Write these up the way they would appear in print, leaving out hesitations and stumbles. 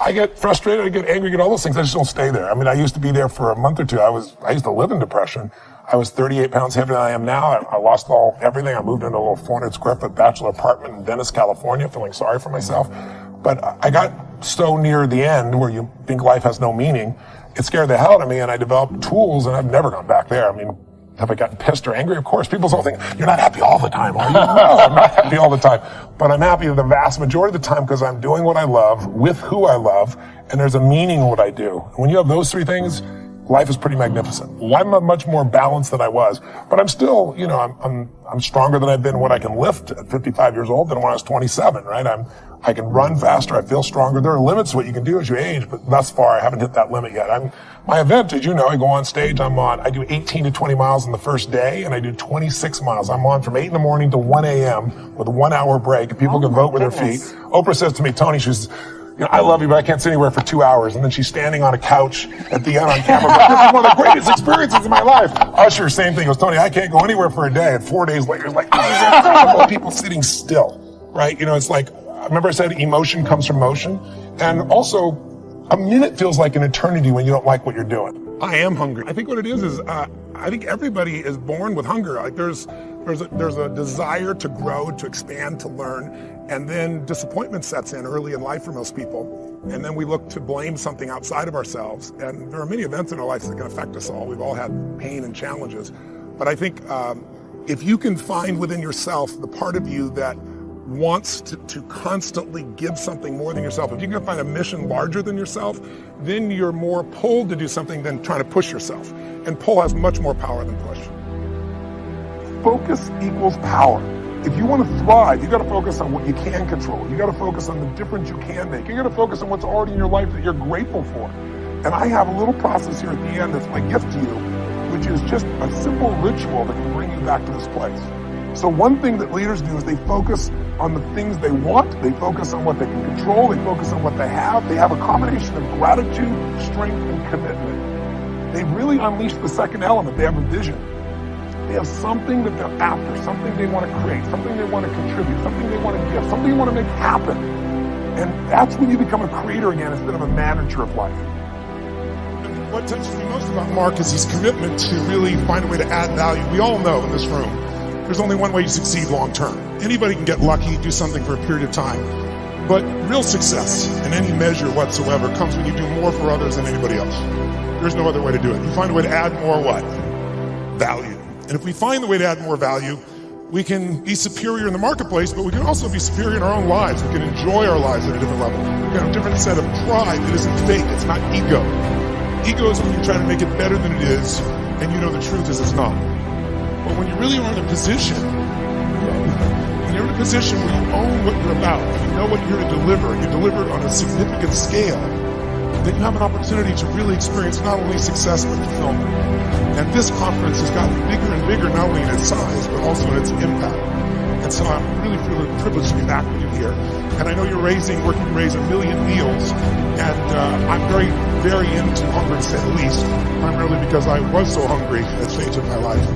I get frustrated, I get angry, I get all those things. I just don't stay there. I mean, I used to be there for a month or two. I used to live in depression. I was 38 pounds heavier than I am now. I lost everything. I moved into a little 400 square foot bachelor apartment in Venice, California, feeling sorry for myself. But I got so near the end where you think life has no meaning. It scared the hell out of me, and I developed tools, and I've never gone back there. I mean, have I gotten pissed or angry? Of course. People all think, you're not happy all the time, are you? No, I'm not happy all the time. But I'm happy the vast majority of the time because I'm doing what I love, with who I love, and there's a meaning in what I do. And when you have those three things, life is pretty magnificent. I'm much more balanced than I was. But I'm still, I'm stronger than I've been when I can lift at 55 years old than when I was 27, right? I can run faster, I feel stronger. There are limits to what you can do as you age, but thus far I haven't hit that limit yet. My event, as you know, I go on stage, I do 18 to 20 miles on the first day, and I do 26 miles. I'm on from 8 in the morning to 1 a.m. with a 1 hour break. People can vote with their feet. Oprah says to me, Tony, she's, I love you, but I can't sit anywhere for 2 hours. And then she's standing on a couch at the end on camera. But this is one of the greatest experiences of my life. Usher, same thing. He goes, Tony, I can't go anywhere for a day. And 4 days later, it's like, this is incredible. People sitting still, right? It's like, remember I said emotion comes from motion? And also, a minute feels like an eternity when you don't like what you're doing. I am hungry. I think what it is I think everybody is born with hunger. Like there's a desire to grow, to expand, to learn, and then disappointment sets in early in life for most people. And then we look to blame something outside of ourselves. And there are many events in our lives that can affect us all. We've all had pain and challenges. But I think if you can find within yourself the part of you that wants to constantly give something more than yourself, if you can find a mission larger than yourself, then you're more pulled to do something than trying to push yourself. And pull has much more power than push. Focus equals power. If you want to thrive, you got to focus on what you can control. You got to focus on the difference you can make. You got to focus on what's already in your life that you're grateful for. And I have a little process here at the end that's my gift to you, which is just a simple ritual that can bring you back to this place. So one thing that leaders do is they focus on the things they want, they focus on what they can control, they focus on what they have a combination of gratitude, strength, and commitment. They really unleash the second element. They have a vision. They have something that they're after, something they want to create, something they want to contribute, something they want to give, something they want to make happen. And that's when you become a creator again instead of a manager of life. And what touches me most about Mark is his commitment to really find a way to add value. We all know in this room, there's only one way to succeed long term. Anybody can get lucky, do something for a period of time. But real success in any measure whatsoever comes when you do more for others than anybody else. There's no other way to do it. You find a way to add more what? Value. And if we find the way to add more value, we can be superior in the marketplace, but we can also be superior in our own lives. We can enjoy our lives at a different level. We have a different set of pride that isn't fake. It's not ego. Ego is when you try to make it better than it is, and you know the truth is it's not. But when you really are in a position, when you're in a position where you own what you're about, you know what you're here to deliver, and you deliver it on a significant scale, then you have an opportunity to really experience not only success but fulfillment. And this conference has gotten bigger and bigger, not only in its size, but also in its impact. And so I'm really feeling privileged to be back with you here. And I know you're working to raise 1 million meals. And I'm very, very into hunger, to say the least, primarily because I was so hungry at that stage of my life.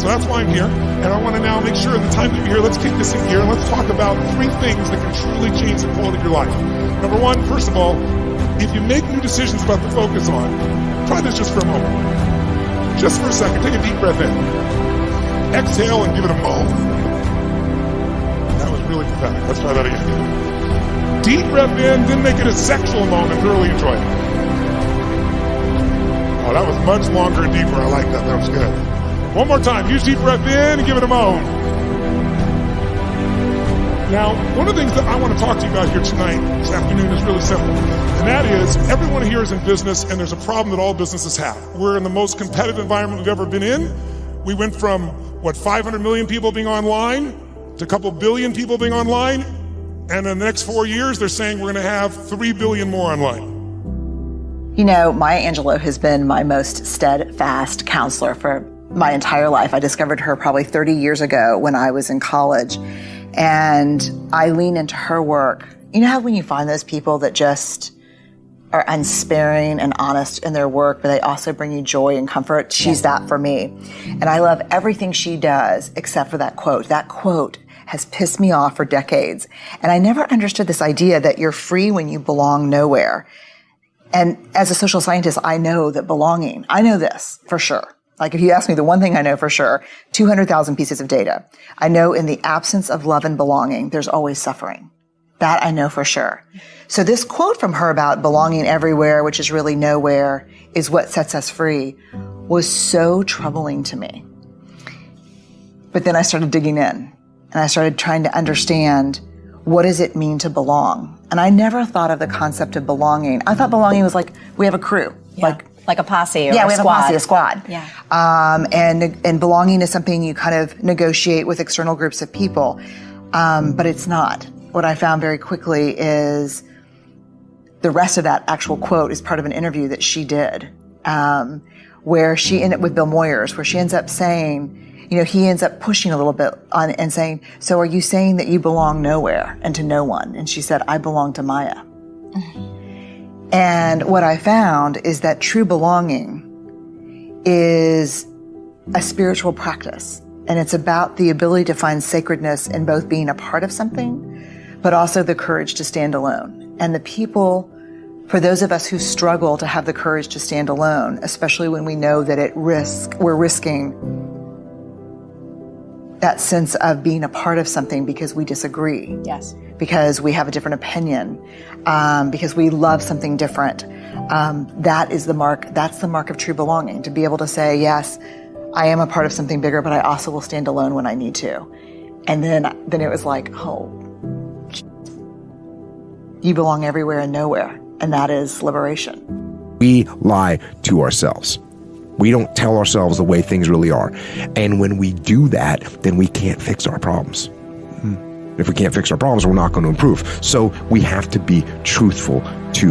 So that's why I'm here. And I want to now make sure the time that you're here, let's kick this in gear and let's talk about 3 things that can truly change the quality of your life. Number 1, first of all, if you make new decisions about to focus on, try this just for a moment. Just for a second. Take a deep breath in. Exhale and give it a moan. That was really pathetic. Let's try that again. Deep breath in, then make it a sexual moan and thoroughly enjoy it. Oh, that was much longer and deeper. I like that. That was good. One more time. Use deep breath in and give it a moan. Now, one of the things that I want to talk to you about here tonight, this afternoon, is really simple. And that is, everyone here is in business, and there's a problem that all businesses have. We're in the most competitive environment we've ever been in. We went from, 500 million people being online to a couple billion people being online. And in the next 4 years, they're saying we're going to have 3 billion more online. You know, Maya Angelou has been my most steadfast counselor for my entire life. I discovered her probably 30 years ago when I was in college. And I lean into her work. You know how when you find those people that just are unsparing and honest in their work, but they also bring you joy and comfort? She's that for me. And I love everything she does except for that quote. That quote has pissed me off for decades. And I never understood this idea that you're free when you belong nowhere. And as a social scientist, I know that belonging, I know this for sure. Like if you ask me the one thing I know for sure, 200,000 pieces of data. I know in the absence of love and belonging, there's always suffering. That I know for sure. So this quote from her about belonging everywhere, which is really nowhere, is what sets us free, was so troubling to me. But then I started digging in and I started trying to understand, what does it mean to belong? And I never thought of the concept of belonging. I thought belonging was like, we have a crew. Yeah. Like a posse or yeah, a we have squad. a posse, a squad. Yeah. And belonging is something you kind of negotiate with external groups of people. But it's not. What I found very quickly is the rest of that actual quote is part of an interview that she did, where she ended up with Bill Moyers, where she ends up saying, he ends up pushing a little bit on and saying, so are you saying that you belong nowhere and to no one? And she said, I belong to Maya. Mm-hmm. And what I found is that true belonging is a spiritual practice. And it's about the ability to find sacredness in both being a part of something, but also the courage to stand alone. And the people, for those of us who struggle to have the courage to stand alone, especially when we know that we're risking that sense of being a part of something because we disagree. Yes. Because we have a different opinion, because we love something different. That's the mark of true belonging, to be able to say, yes, I am a part of something bigger, but I also will stand alone when I need to. And then it was like, oh, you belong everywhere and nowhere. And that is liberation. We lie to ourselves. We don't tell ourselves the way things really are. And when we do that, then we can't fix our problems. If we can't fix our problems, we're not going to improve. So we have to be truthful to